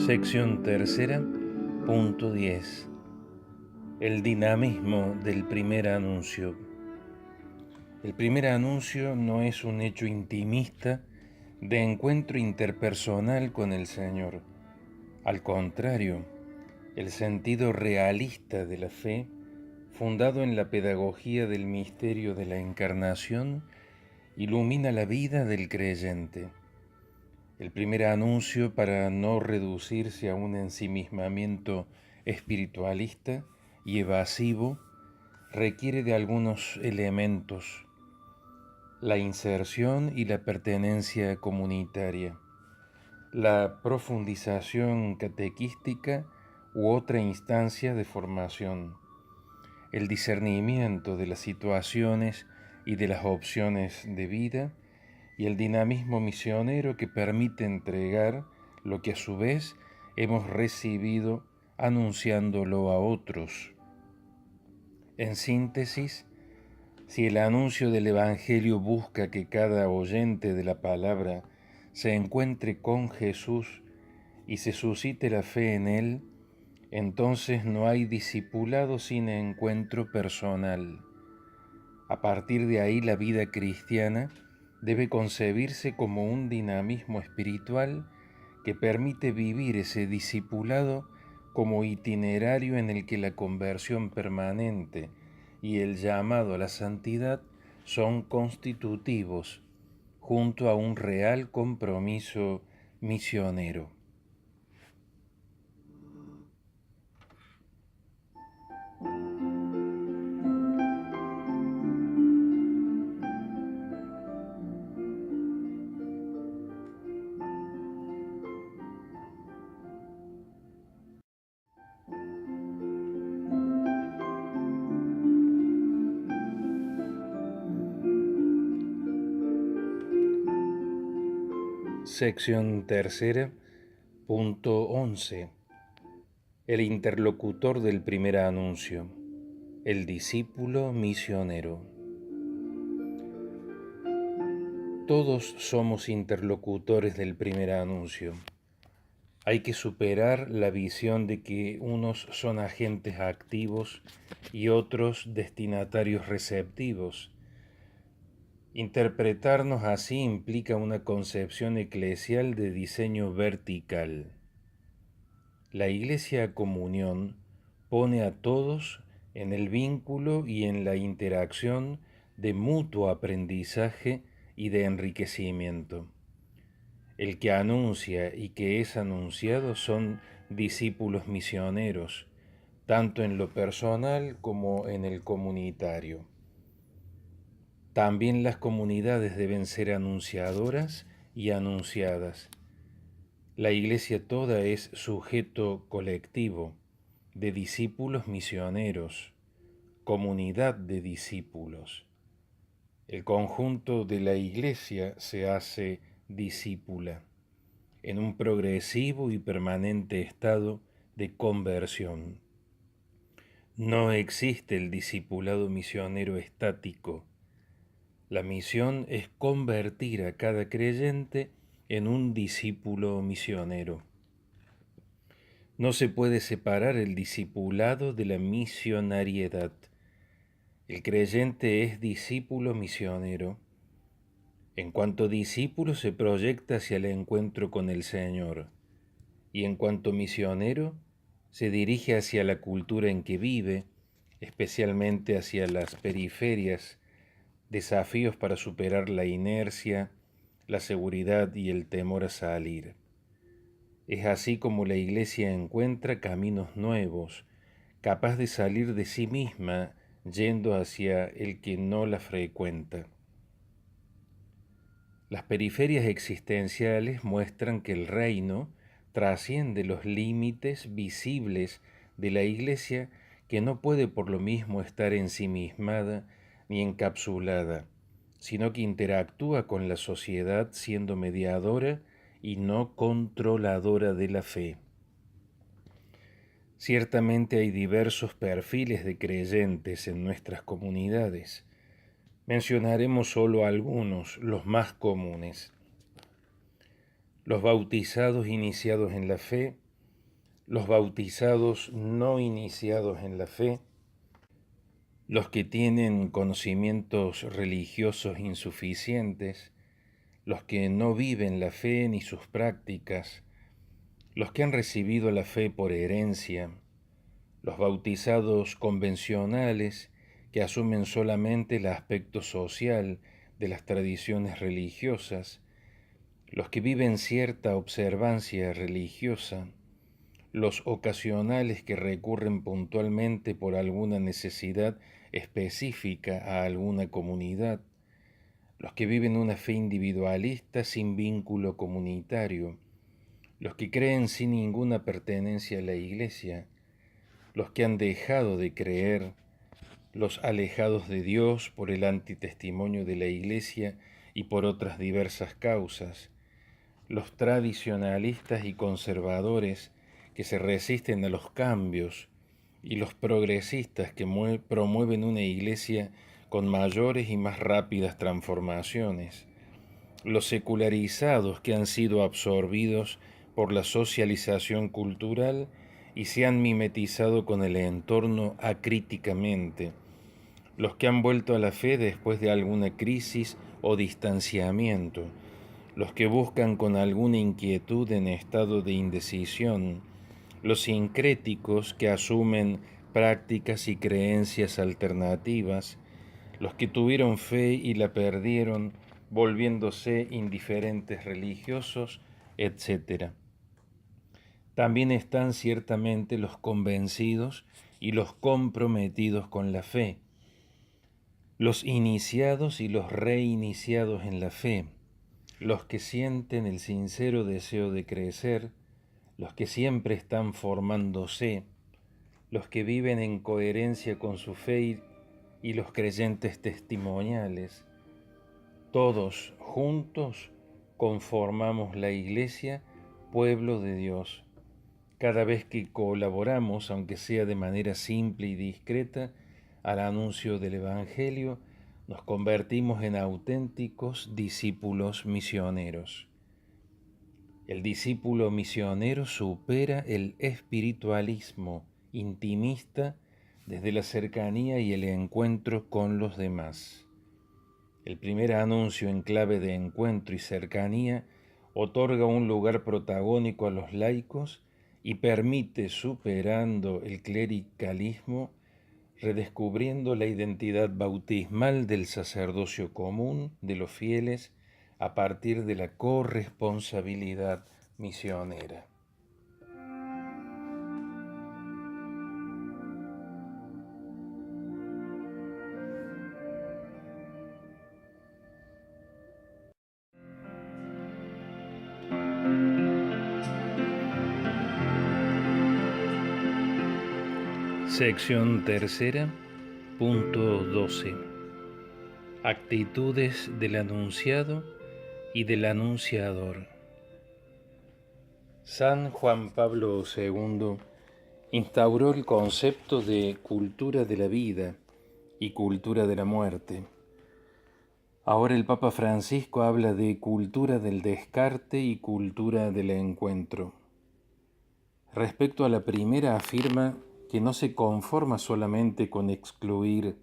Sección tercera, punto 10. El dinamismo del primer anuncio. El primer anuncio no es un hecho intimista de encuentro interpersonal con el Señor. Al contrario, el sentido realista de la fe, fundado en la pedagogía del misterio de la encarnación, ilumina la vida del creyente. El primer anuncio, para no reducirse a un ensimismamiento espiritualista y evasivo, requiere de algunos elementos: la inserción y la pertenencia comunitaria, la profundización catequística u otra instancia de formación, el discernimiento de las situaciones y de las opciones de vida, y el dinamismo misionero que permite entregar lo que a su vez hemos recibido anunciándolo a otros. En síntesis, si el anuncio del Evangelio busca que cada oyente de la palabra se encuentre con Jesús y se suscite la fe en Él, entonces no hay discipulado sin encuentro personal. A partir de ahí, la vida cristiana debe concebirse como un dinamismo espiritual que permite vivir ese discipulado como itinerario en el que la conversión permanente y el llamado a la santidad son constitutivos, junto a un real compromiso misionero. Sección tercera, punto 11. El interlocutor del primer anuncio, el discípulo misionero. Todos somos interlocutores del primer anuncio. Hay que superar la visión de que unos son agentes activos y otros destinatarios receptivos. Interpretarnos así implica una concepción eclesial de diseño vertical. La Iglesia Comunión pone a todos en el vínculo y en la interacción de mutuo aprendizaje y de enriquecimiento. El que anuncia y que es anunciado son discípulos misioneros, tanto en lo personal como en el comunitario. También las comunidades deben ser anunciadoras y anunciadas. La Iglesia toda es sujeto colectivo de discípulos misioneros, comunidad de discípulos. El conjunto de la Iglesia se hace discípula en un progresivo y permanente estado de conversión. No existe el discipulado misionero estático. La misión es convertir a cada creyente en un discípulo misionero. No se puede separar el discipulado de la misionariedad. El creyente es discípulo misionero. En cuanto discípulo se proyecta hacia el encuentro con el Señor, y en cuanto misionero se dirige hacia la cultura en que vive, especialmente hacia las periferias, desafíos para superar la inercia, la seguridad y el temor a salir. Es así como la Iglesia encuentra caminos nuevos, capaz de salir de sí misma yendo hacia el que no la frecuenta. Las periferias existenciales muestran que el reino trasciende los límites visibles de la Iglesia, que no puede por lo mismo estar ensimismada ni encapsulada, sino que interactúa con la sociedad siendo mediadora y no controladora de la fe. Ciertamente hay diversos perfiles de creyentes en nuestras comunidades. Mencionaremos solo algunos, los más comunes. Los bautizados iniciados en la fe, los bautizados no iniciados en la fe, los que tienen conocimientos religiosos insuficientes, los que no viven la fe ni sus prácticas, los que han recibido la fe por herencia, los bautizados convencionales que asumen solamente el aspecto social de las tradiciones religiosas, los que viven cierta observancia religiosa, los ocasionales que recurren puntualmente por alguna necesidad específica a alguna comunidad, los que viven una fe individualista sin vínculo comunitario, los que creen sin ninguna pertenencia a la Iglesia, los que han dejado de creer, los alejados de Dios por el antitestimonio de la Iglesia y por otras diversas causas, los tradicionalistas y conservadores que se resisten a los cambios y los progresistas que promueven una Iglesia con mayores y más rápidas transformaciones, los secularizados que han sido absorbidos por la socialización cultural y se han mimetizado con el entorno acríticamente, los que han vuelto a la fe después de alguna crisis o distanciamiento, los que buscan con alguna inquietud en estado de indecisión, los sincréticos que asumen prácticas y creencias alternativas, los que tuvieron fe y la perdieron volviéndose indiferentes religiosos, etc. También están ciertamente los convencidos y los comprometidos con la fe, los iniciados y los reiniciados en la fe, los que sienten el sincero deseo de crecer, los que siempre están formándose, los que viven en coherencia con su fe y los creyentes testimoniales. Todos juntos conformamos la Iglesia, pueblo de Dios. Cada vez que colaboramos, aunque sea de manera simple y discreta, al anuncio del Evangelio, nos convertimos en auténticos discípulos misioneros. El discípulo misionero supera el espiritualismo intimista desde la cercanía y el encuentro con los demás. El primer anuncio en clave de encuentro y cercanía otorga un lugar protagónico a los laicos y permite, superando el clericalismo, redescubriendo la identidad bautismal del sacerdocio común de los fieles a partir de la corresponsabilidad misionera. Sección tercera, punto 12. Actitudes del anunciado y del anunciador. San Juan Pablo II instauró el concepto de cultura de la vida y cultura de la muerte. Ahora el Papa Francisco habla de cultura del descarte y cultura del encuentro. Respecto a la primera afirma que no se conforma solamente con excluir,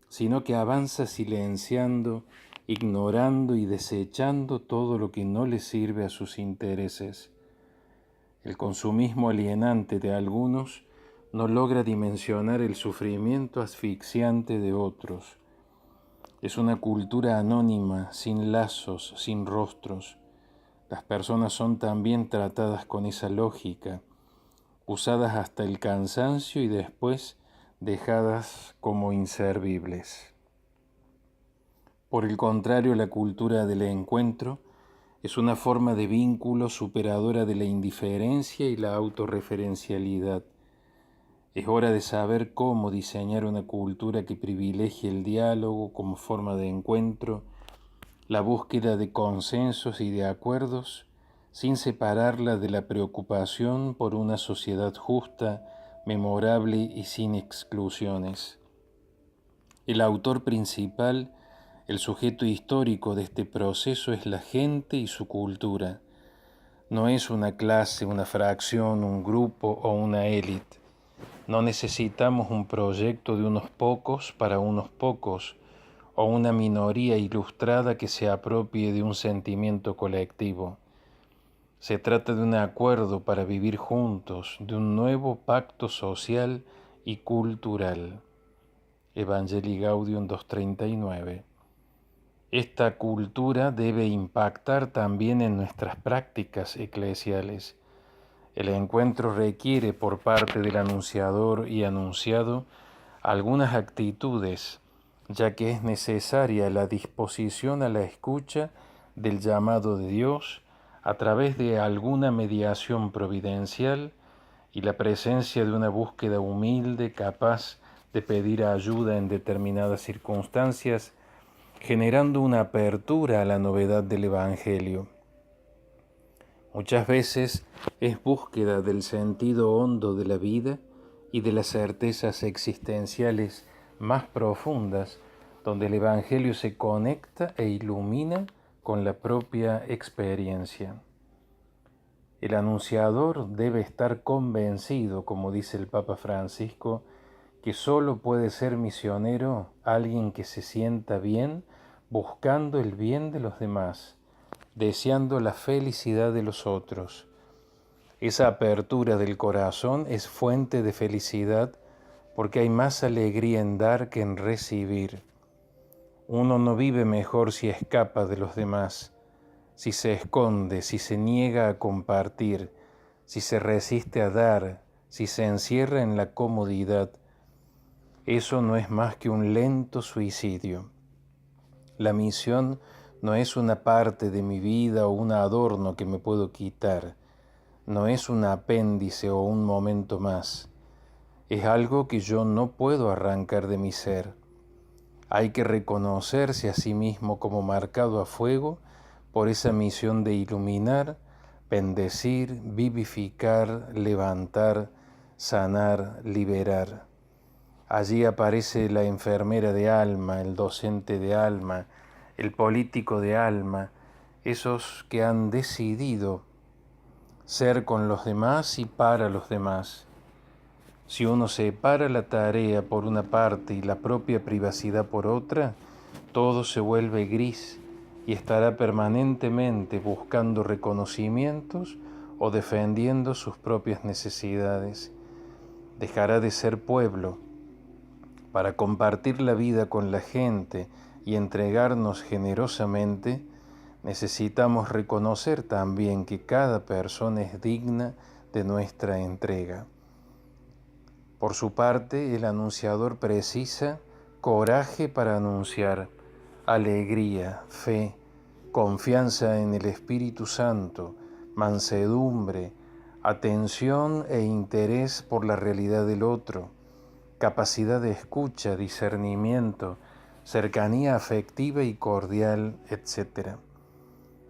sino que avanza silenciando, ignorando y desechando todo lo que no le sirve a sus intereses. El consumismo alienante de algunos no logra dimensionar el sufrimiento asfixiante de otros. Es una cultura anónima, sin lazos, sin rostros. Las personas son también tratadas con esa lógica, usadas hasta el cansancio y después dejadas como inservibles. Por el contrario, la cultura del encuentro es una forma de vínculo superadora de la indiferencia y la autorreferencialidad. Es hora de saber cómo diseñar una cultura que privilegie el diálogo como forma de encuentro, la búsqueda de consensos y de acuerdos, sin separarla de la preocupación por una sociedad justa, memorable y sin exclusiones. El autor principal, el sujeto histórico de este proceso es la gente y su cultura. no es una clase, una fracción, un grupo o una élite. No necesitamos un proyecto de unos pocos para unos pocos o una minoría ilustrada que se apropie de un sentimiento colectivo. Se trata de un acuerdo para vivir juntos, de un nuevo pacto social y cultural. Evangelii Gaudium 239. Esta cultura debe impactar también en nuestras prácticas eclesiales. El encuentro requiere por parte del anunciador y anunciado algunas actitudes, ya que es necesaria la disposición a la escucha del llamado de Dios a través de alguna mediación providencial y la presencia de una búsqueda humilde capaz de pedir ayuda en determinadas circunstancias, generando una apertura a la novedad del Evangelio. Muchas veces es búsqueda del sentido hondo de la vida y de las certezas existenciales más profundas, donde el Evangelio se conecta e ilumina con la propia experiencia. El anunciador debe estar convencido, como dice el Papa Francisco, que solo puede ser misionero alguien que se sienta bien buscando el bien de los demás, deseando la felicidad de los otros. Esa apertura del corazón es fuente de felicidad porque hay más alegría en dar que en recibir. Uno no vive mejor si escapa de los demás, si se esconde, si se niega a compartir, si se resiste a dar, si se encierra en la comodidad. Eso no es más que un lento suicidio. La misión no es una parte de mi vida o un adorno que me puedo quitar. No es un apéndice o un momento más. Es algo que yo no puedo arrancar de mi ser. Hay que reconocerse a sí mismo como marcado a fuego por esa misión de iluminar, bendecir, vivificar, levantar, sanar, liberar. Allí aparece la enfermera de alma, el docente de alma, el político de alma, esos que han decidido ser con los demás y para los demás. Si uno separa la tarea por una parte y la propia privacidad por otra, todo se vuelve gris y estará permanentemente buscando reconocimientos o defendiendo sus propias necesidades. Dejará de ser pueblo. Para compartir la vida con la gente y entregarnos generosamente, necesitamos reconocer también que cada persona es digna de nuestra entrega. Por su parte, el anunciador precisa coraje para anunciar, alegría, fe, confianza en el Espíritu Santo, mansedumbre, atención e interés por la realidad del otro, capacidad de escucha, discernimiento, cercanía afectiva y cordial, etc.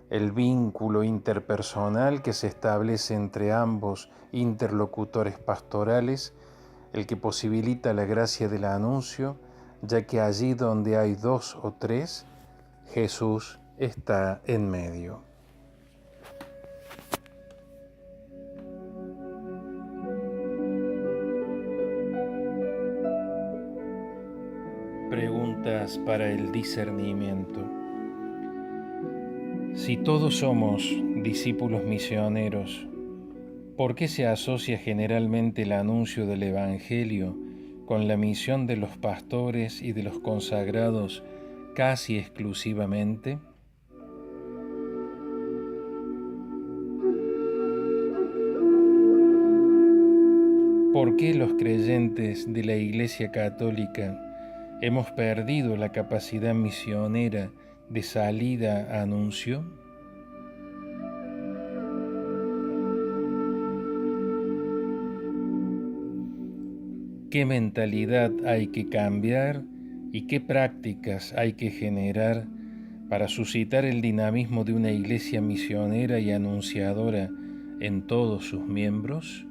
El vínculo interpersonal que se establece entre ambos interlocutores pastorales, el que posibilita la gracia del anuncio, ya que allí donde hay dos o tres, Jesús está en medio. Preguntas para el discernimiento. Si todos somos discípulos misioneros, ¿por qué se asocia generalmente el anuncio del Evangelio con la misión de los pastores y de los consagrados casi exclusivamente? ¿Por qué los creyentes de la Iglesia Católica hemos perdido la capacidad misionera de salida a anuncio? ¿Qué mentalidad hay que cambiar y qué prácticas hay que generar para suscitar el dinamismo de una iglesia misionera y anunciadora en todos sus miembros?